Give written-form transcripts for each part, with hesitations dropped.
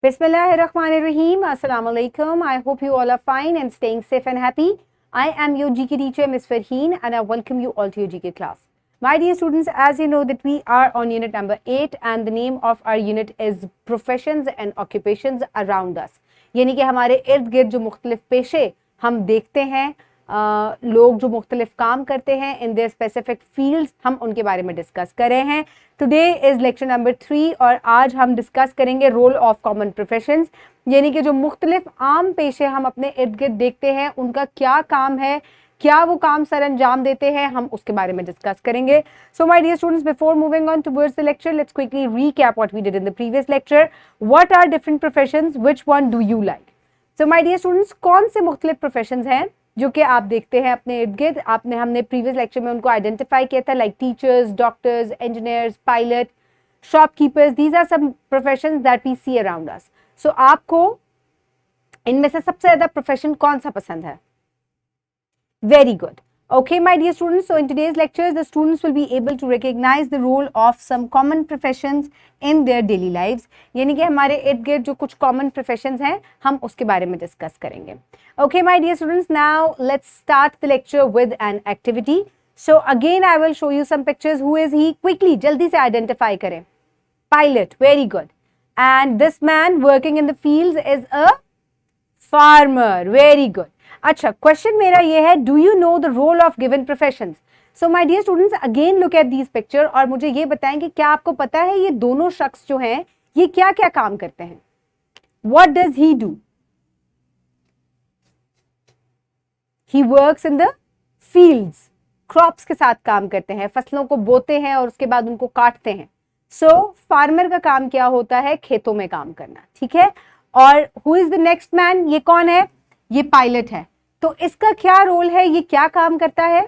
Bismillahirrahmanirrahim. Assalamu alaikum. I hope you all are fine and staying safe and happy. I am your GK teacher, Ms. Farheen, and I welcome you all to your GK class. My dear students, as you know that we are on unit number 8 and the name of our unit is Professions and Occupations Around Us. यानी कि हमारे इर्द गिर्द जो मुख्तलिफ पेशे हम देखते हैं, लोग जो मुख्तलिफ काम करते हैं इन देयर स्पेसिफिक फील्ड्स, हम उनके बारे में डिस्कस कर रहे हैं. टुडे इज़ लेक्चर नंबर 3 और आज हम डिस्कस करेंगे रोल ऑफ कॉमन प्रोफेशंस, यानी कि जो मुख्तलिफ आम पेशे हम अपने इर्द गिर्द देखते हैं उनका क्या काम है, क्या वो काम सर अंजाम देते हैं, हम उसके बारे में डिस्कस करेंगे. So my dear students, before moving on towards the lecture, let's quickly recap what we did in the previous lecture. What are different professions, which one do you like? So my dear students, कौन से मुख्तलिफ professions हैं जो कि आप देखते हैं अपने इर्द गिर्द? हमने प्रीवियस लेक्चर में उनको आइडेंटिफाई किया था, like teachers, doctors, engineers, pilot, shopkeepers. These are some professions that we see around us. So आपको इनमें से सबसे ज्यादा प्रोफेशन कौन सा पसंद है? Very good. Okay, my dear students, so in today's lecture, the students will be able to recognize the role of some common professions in their daily lives. यानी कि हमारे इर्द गिर्द जो कुछ common professions हैं, हम उसके बारे में discuss करेंगे. Okay, my dear students, now let's start the lecture with an activity. So again, I will show you some pictures. Who is he? Quickly, जल्दी से identify करें. Pilot, very good. And this man working in the fields is a farmer. Very good. अच्छा, question मेरा ये है, do you know the role of given professions? So my dear students, again look at these picture और मुझे ये बताएं कि क्या आपको पता है ये दोनों शख्स जो हैं ये क्या क्या काम करते हैं? What does he do? He works in the fields. Crops के साथ काम करते हैं, फसलों को बोते हैं और उसके बाद उनको काटते हैं. सो फार्मर का काम क्या होता है? खेतों में काम करना. ठीक है. और who is the next man? ये कौन है? ये पायलट है. तो इसका क्या रोल है? ये क्या काम करता है?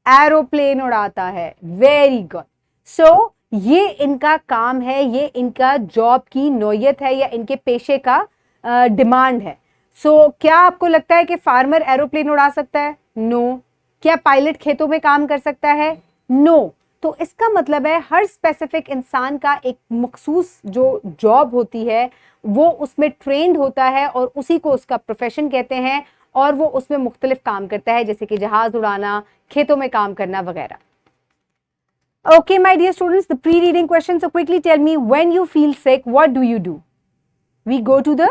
एरोप्लेन उड़ाता है. Very good. सो ये इनका काम है, ये इनका जॉब की नौयत है या इनके पेशे का डिमांड है. सो क्या आपको लगता है कि फार्मर एरोप्लेन उड़ा सकता है? नो. क्या पायलट खेतों में काम कर सकता है? नो. तो इसका मतलब है हर स्पेसिफिक इंसान का एक मखसूस जो जॉब होती है वो उसमें ट्रेंड होता है और उसी को उसका प्रोफेशन कहते हैं और वो उसमें मुख्तलिफ काम करता है, जैसे कि जहाज उड़ाना, खेतों में काम करना वगैरह. Okay my dear students, the pre reading question. So quickly tell me, when you feel sick what do you do? We go to the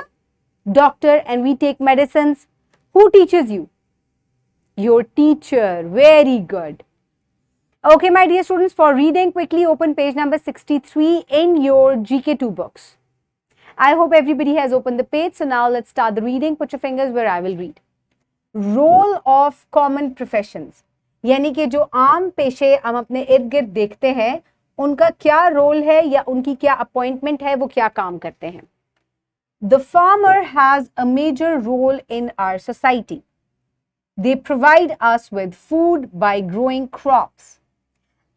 doctor and we take medicines. Who teaches you? Your teacher. Very good. Okay, my dear students, for reading, quickly open page number 63 in your GK2 books. I hope everybody has opened the page. So now let's start the reading. Put your fingers where I will read. Role of common professions. यानी कि जो आम पेशे हम अपने इर्द गिर्द देखते हैं उनका क्या रोल है या उनकी क्या अपॉइंटमेंट है, वो क्या काम करते हैं. The farmer has a major role in our society. They provide us with food by growing crops.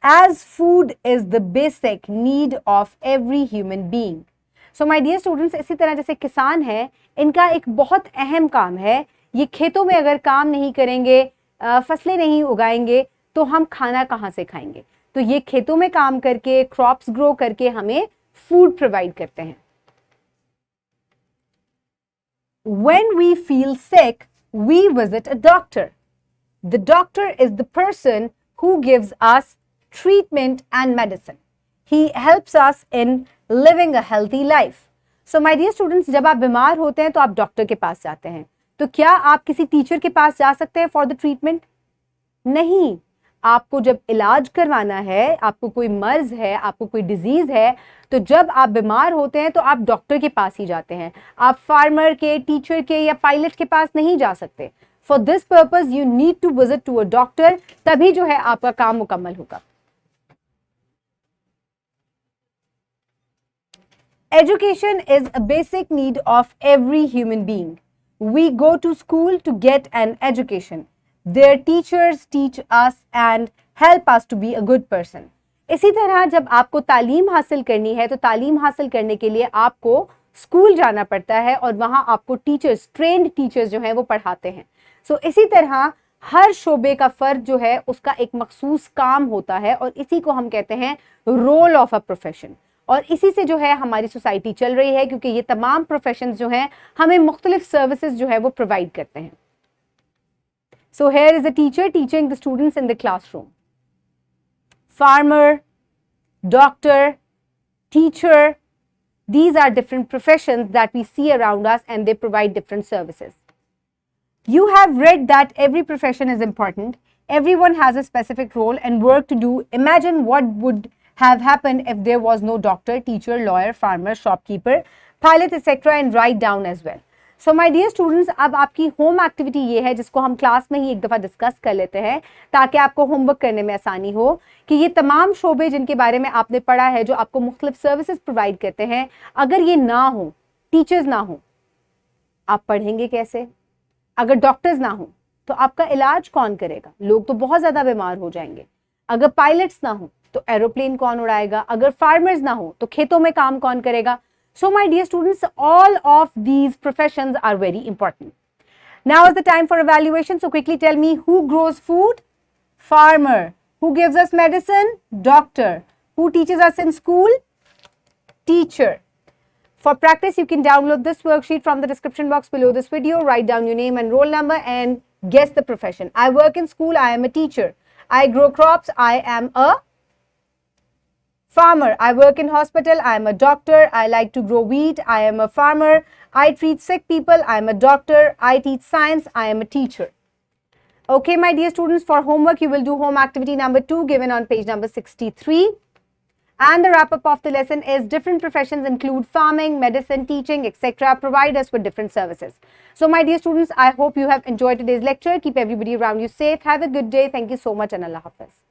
As food is the basic need of every human being. So my dear students, इसी तरह जैसे किसान है, इनका एक बहुत अहम काम है. ये खेतों में अगर काम नहीं करेंगे, फसलें नहीं उगाएंगे तो हम खाना कहाँ से खाएंगे? तो ये खेतों में काम करके, क्रॉप्स ग्रो करके हमें फूड प्रोवाइड करते हैं. When we feel sick, we visit a doctor. The doctor is the person who gives us treatment and medicine. He helps us in living a healthy life. So my dear students, जब आप बीमार होते हैं तो आप doctor के पास जाते हैं. तो क्या आप किसी टीचर के पास जा सकते हैं फॉर द ट्रीटमेंट? नहीं. आपको जब इलाज करवाना है, आपको कोई मर्ज है, आपको कोई डिजीज है, तो जब आप बीमार होते हैं तो आप डॉक्टर के पास ही जाते हैं. आप फार्मर के, टीचर के या पायलट के पास नहीं जा सकते. For this purpose you need to visit to a doctor, तभी जो है आपका काम मुकम्मल होगा. Education is a basic need of every human being. We go to school to get an education. Their teachers teach us and help us to be a good person. इसी तरह जब आपको तालीम हासिल करनी है तो तालीम हासिल करने के लिए आपको स्कूल जाना पड़ता है और वहाँ आपको टीचर्स, ट्रेंड टीचर्स जो हैं वो पढ़ाते हैं. सो इसी तरह हर शोबे का फर्द जो है उसका एक मखसूस काम होता है और इसी को हम कहते हैं रोल ऑफ अ प्रोफेशन. और इसी से जो है हमारी सोसाइटी चल रही है, क्योंकि ये तमाम प्रोफेशंस जो हैं हमें मुख्तलिफ सर्विसेज जो है वो प्रोवाइड करते हैं. So here is a teacher teaching the students in the classroom. Farmer, doctor, teacher, these are different professions that we see around us and they provide different services. You have read that every profession is important. Everyone has a specific role and work to do. Imagine what would have happened if there was no doctor, teacher, lawyer, farmer, shopkeeper, pilot, etc. and write down as well. So my dear students, अब आपकी home activity ये है जिसको हम class में ही एक दफ़ा discuss कर लेते हैं ताकि आपको होमवर्क करने में आसानी हो कि ये तमाम शोबे जिनके बारे में आपने पढ़ा है जो आपको मुख्तलिफ सर्विसेज प्रोवाइड करते हैं, अगर ये ना हो, टीचर्स ना हो, आप पढ़ेंगे कैसे? अगर डॉक्टर्स ना हो तो आपका इलाज कौन करेगा? लोग तो बहुत ज़्यादा बीमार हो जाएंगे. अगर पायलट्स ना हो तो एरोप्लेन कौन उड़ाएगा? अगर फार्मर्स ना हो तो खेतों में काम कौन करेगा? So my dear students, all of these professions are very important. Now is the time for evaluation. So quickly tell me, who grows food? Farmer. Who gives us medicine? Doctor. Who teaches us in school? Teacher. For practice, you can download this worksheet from the description box below this video. Write down your name and roll number and guess the profession. I work in school. I am a teacher. I grow crops. I am a farmer. I work in hospital. I am a doctor. I like to grow wheat. I am a farmer. I treat sick people. I am a doctor. I teach science. I am a teacher. Okay, my dear students, for homework, you will do home activity number 2 given on page number 63. And the wrap up of the lesson is different professions include farming, medicine, teaching, etc. Provide us with different services. So, my dear students, I hope you have enjoyed today's lecture. Keep everybody around you safe. Have a good day. Thank you so much and Allah Hafiz.